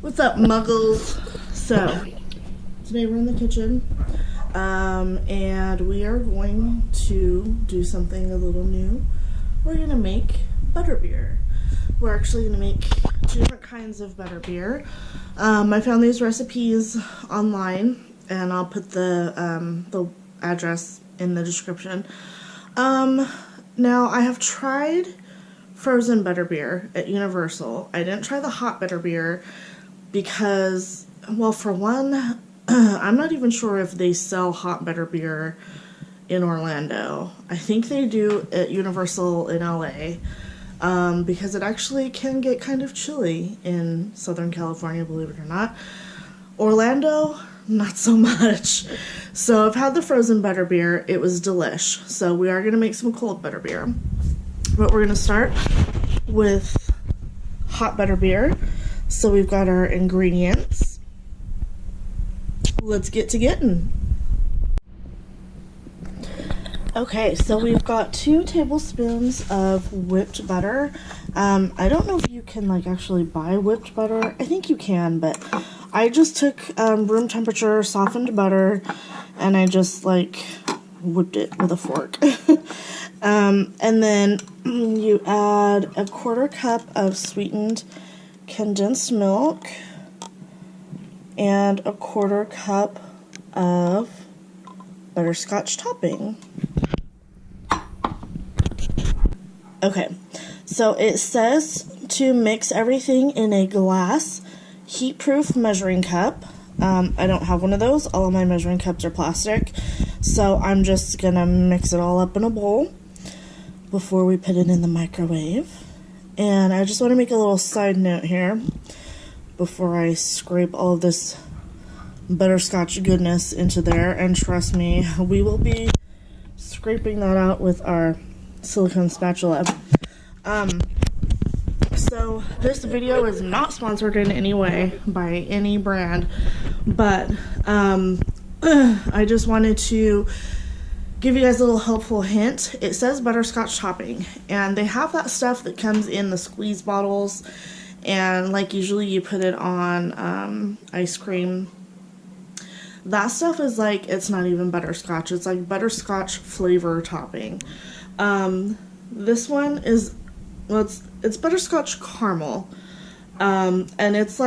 What's up, muggles? So, today we're in the kitchen, and we are going to do something a little new. We're gonna make butterbeer. We're actually gonna make two different kinds of butterbeer. I found these recipes online, and I'll put the address in the description. Now I have tried frozen butterbeer at Universal. I didn't try the hot butterbeer because, well, for one, I'm not even sure if they sell hot butterbeer in Orlando. I think they do at Universal in LA, because it actually can get kind of chilly in Southern California, believe it or not. Orlando, not so much. So I've had the frozen butterbeer. It was delish. So we are going to make some cold butterbeer. But we're going to start with hot butterbeer. So we've got our ingredients. Let's get to getting. Okay, so we've got 2 tablespoons of whipped butter. I don't know if you can actually buy whipped butter. I think you can, but I just took room temperature softened butter and I just whipped it with a fork. And then you add a 1/4 cup of sweetened condensed milk and a 1/4 cup of butterscotch topping. Okay, so it says to mix everything in a glass heat-proof measuring cup. I don't have one of those. All of my measuring cups are plastic, so I'm just gonna mix it all up in a bowl before we put it in the microwave. And I just want to make a little side note here before I scrape all of this butterscotch goodness into there, and trust me, we will be scraping that out with our silicone spatula. So this video is not sponsored in any way by any brand, but I just wanted to give you guys a little helpful hint. It says butterscotch topping, and they have that stuff that comes in the squeeze bottles, and usually you put it on ice cream. That stuff is it's not even butterscotch. It's butterscotch flavor topping. This one is, well, it's butterscotch caramel, and it's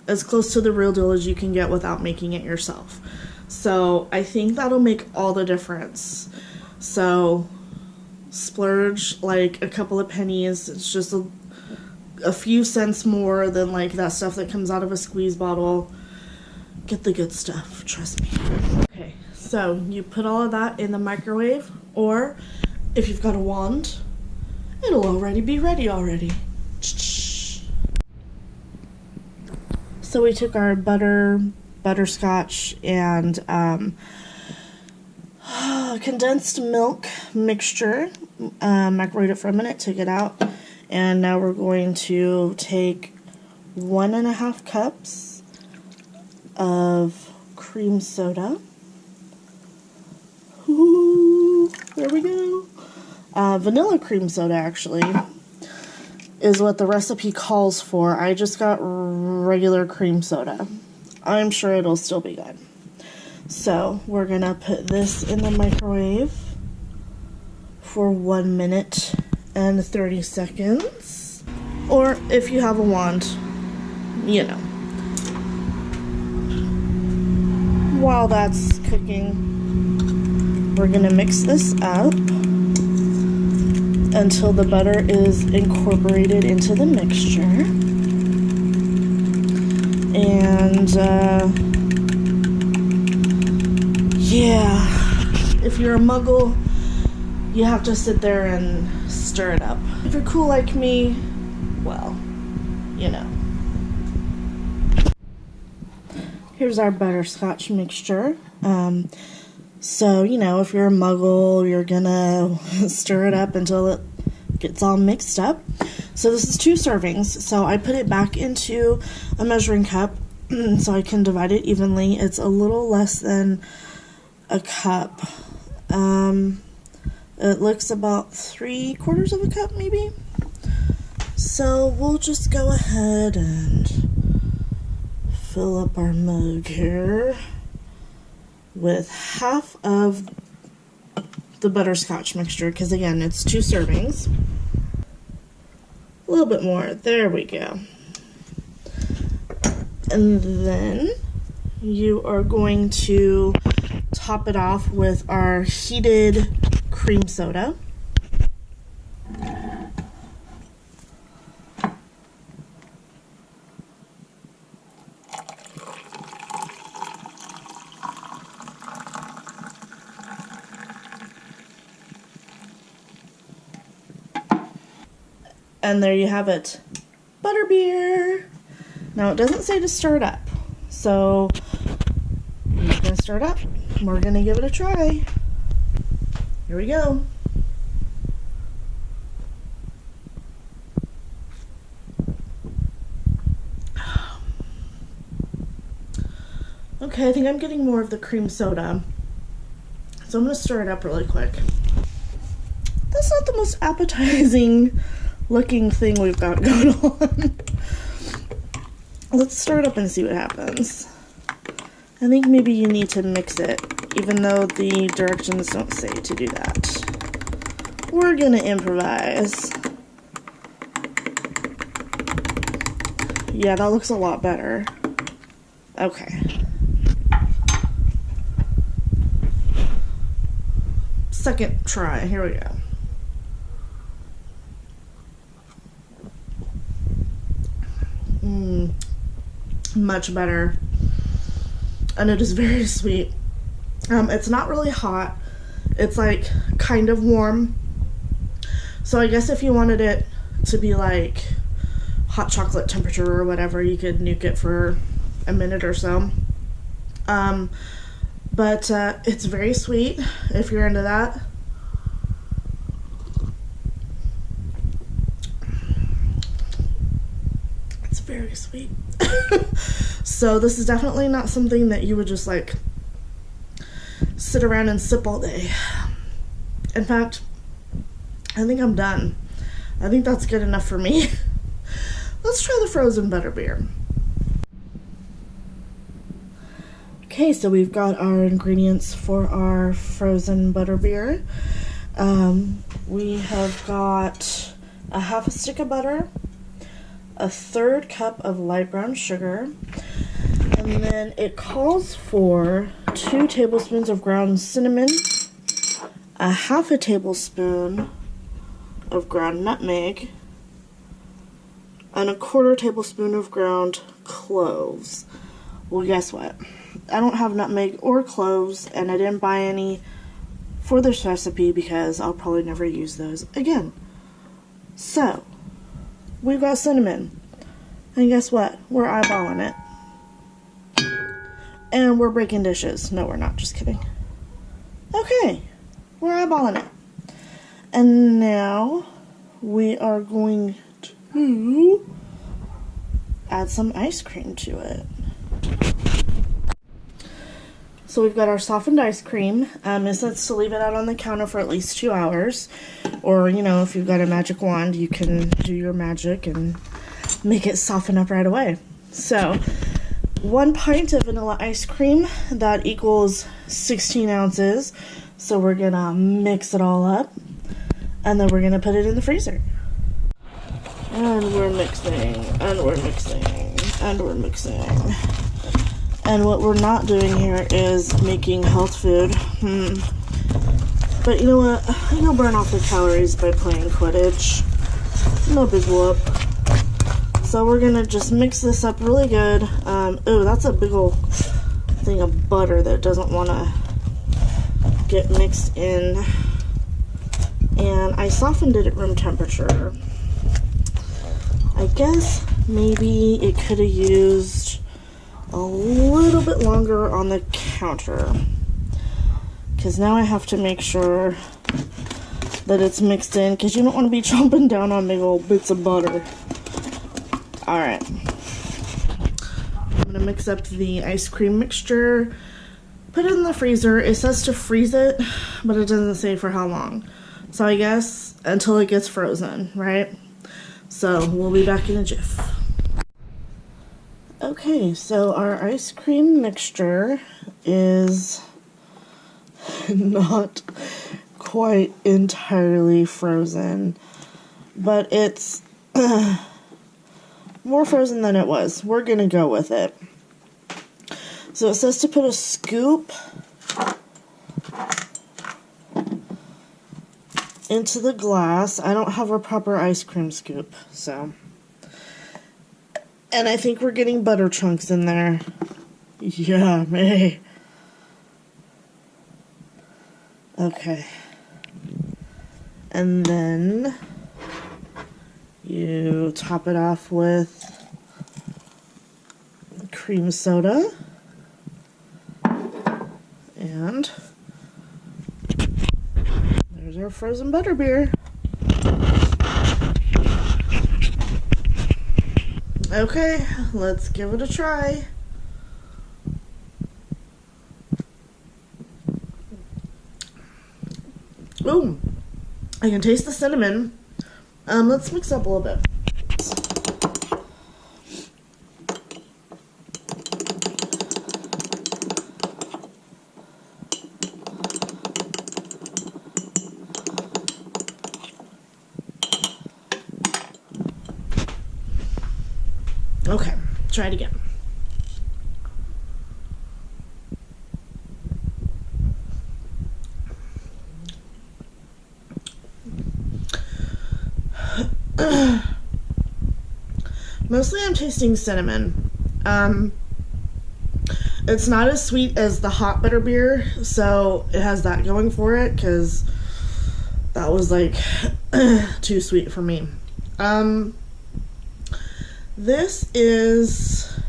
as close to the real deal as you can get without making it yourself. So I think that'll make all the difference. So splurge a couple of pennies. It's just a few cents more than that stuff that comes out of a squeeze bottle. Get the good stuff, trust me. Okay, so you put all of that in the microwave, or if you've got a wand, it'll already be ready already. So we took our butterscotch and condensed milk mixture, microwaved it for a minute, took it out, and now we're going to take 1.5 cups of cream soda. Ooh, there we go. Vanilla cream soda actually is what the recipe calls for. I just got regular cream soda. I'm sure it'll still be good. So we're gonna put this in the microwave for 1 minute and 30 seconds. Or if you have a wand, you know. While that's cooking, we're gonna mix this up until the butter is incorporated into the mixture. And yeah, if you're a muggle, you have to sit there and stir it up. If you're cool like me, well, you know. Here's our butterscotch mixture. So, if you're a muggle, you're gonna stir it up until it gets all mixed up. So this is 2 servings. So I put it back into a measuring cup so I can divide it evenly. It's a little less than a cup. It looks about 3/4 of a cup maybe. So we'll just go ahead and fill up our mug here with half of the butterscotch mixture, because again, it's 2 servings. A little bit more. There we go. And then you are going to top it off with our heated cream soda. And there you have it, Butterbeer. Now it doesn't say to stir it up, so I'm not gonna stir it up. We're gonna give it a try. Here we go. Okay, I think I'm getting more of the cream soda, so I'm gonna stir it up really quick. That's not the most appetizing looking thing we've got going on. Let's stir it up and see what happens. I think maybe you need to mix it, even though the directions don't say to do that. We're gonna improvise. Yeah, that looks a lot better. Okay. Second try, here we go. Much better, and it is very sweet. It's not really hot, it's like kind of warm, so I guess if you wanted it to be like hot chocolate temperature or whatever, you could nuke it for a minute or so. But it's very sweet if you're into that. It's very sweet. So this is definitely not something that you would just like sit around and sip all day. In fact, I think I'm done. I think that's good enough for me. Let's try the frozen butterbeer. Okay, so we've got our ingredients for our frozen butterbeer. We have got a half a stick of butter, a 1/3 cup of light brown sugar, and then it calls for 2 tablespoons of ground cinnamon, a half a tablespoon of ground nutmeg, and a 1/4 tablespoon of ground cloves. Well, guess what? I don't have nutmeg or cloves, and I didn't buy any for this recipe because I'll probably never use those again. So, we've got cinnamon, and guess what? We're eyeballing it. And we're breaking dishes. No, we're not. Just kidding. Okay, we're eyeballing it. And now we are going to add some ice cream to it. So we've got our softened ice cream. It says to leave it out on the counter for at least 2 hours. Or, you know, if you've got a magic wand, you can do your magic and make it soften up right away. So, 1 pint of vanilla ice cream, that equals 16 ounces. So we're gonna mix it all up, and then we're gonna put it in the freezer. And we're mixing, and we're mixing, and we're mixing. And what we're not doing here is making health food. But you know what? You'll burn off the calories by playing Quidditch. No big whoop. So we're gonna just mix this up really good. Oh, that's a big old thing of butter that doesn't want to get mixed in. And I softened it at room temperature. I guess maybe it could have used a little bit longer on the counter, because now I have to make sure that it's mixed in, because you don't want to be chomping down on big old bits of butter. Alright, I'm going to mix up the ice cream mixture, put it in the freezer. It says to freeze it, but it doesn't say for how long. So I guess until it gets frozen, right? So we'll be back in a jiff. Okay, so our ice cream mixture is not quite entirely frozen, but it's more frozen than it was. We're gonna go with it. So it says to put a scoop into the glass. I don't have a proper ice cream scoop, so. And I think we're getting butter chunks in there. Yummy. Okay. And then you top it off with cream soda. And there's our frozen butterbeer. Okay, let's give it a try. Ooh, I can taste the cinnamon. Let's mix up a little bit. Okay, try it again. Mostly I'm tasting cinnamon. It's not as sweet as the hot butterbeer, so it has that going for it, because that was like too sweet for me. This is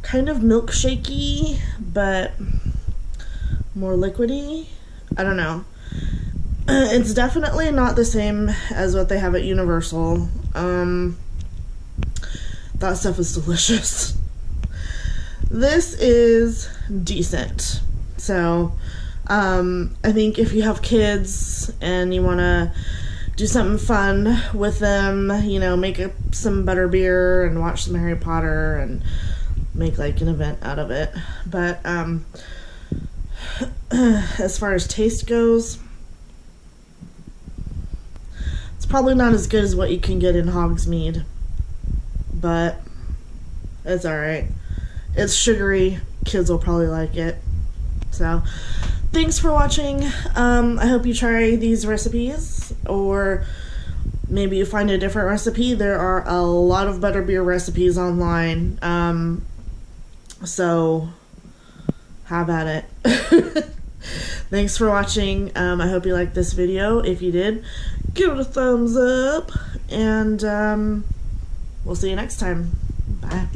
kind of milkshakey, but more liquidy. I don't know. It's definitely not the same as what they have at Universal. That stuff is delicious. This is decent. So, I think if you have kids and you want to do something fun with them, you know, make up some butterbeer and watch some Harry Potter and make like an event out of it. But as far as taste goes, it's probably not as good as what you can get in Hogsmeade, but it's alright. It's sugary. Kids will probably like it. So thanks for watching. I hope you try these recipes, or maybe you find a different recipe. There are a lot of butterbeer recipes online, so have at it. Thanks for watching. I hope you liked this video. If you did, give it a thumbs up, and we'll see you next time. Bye.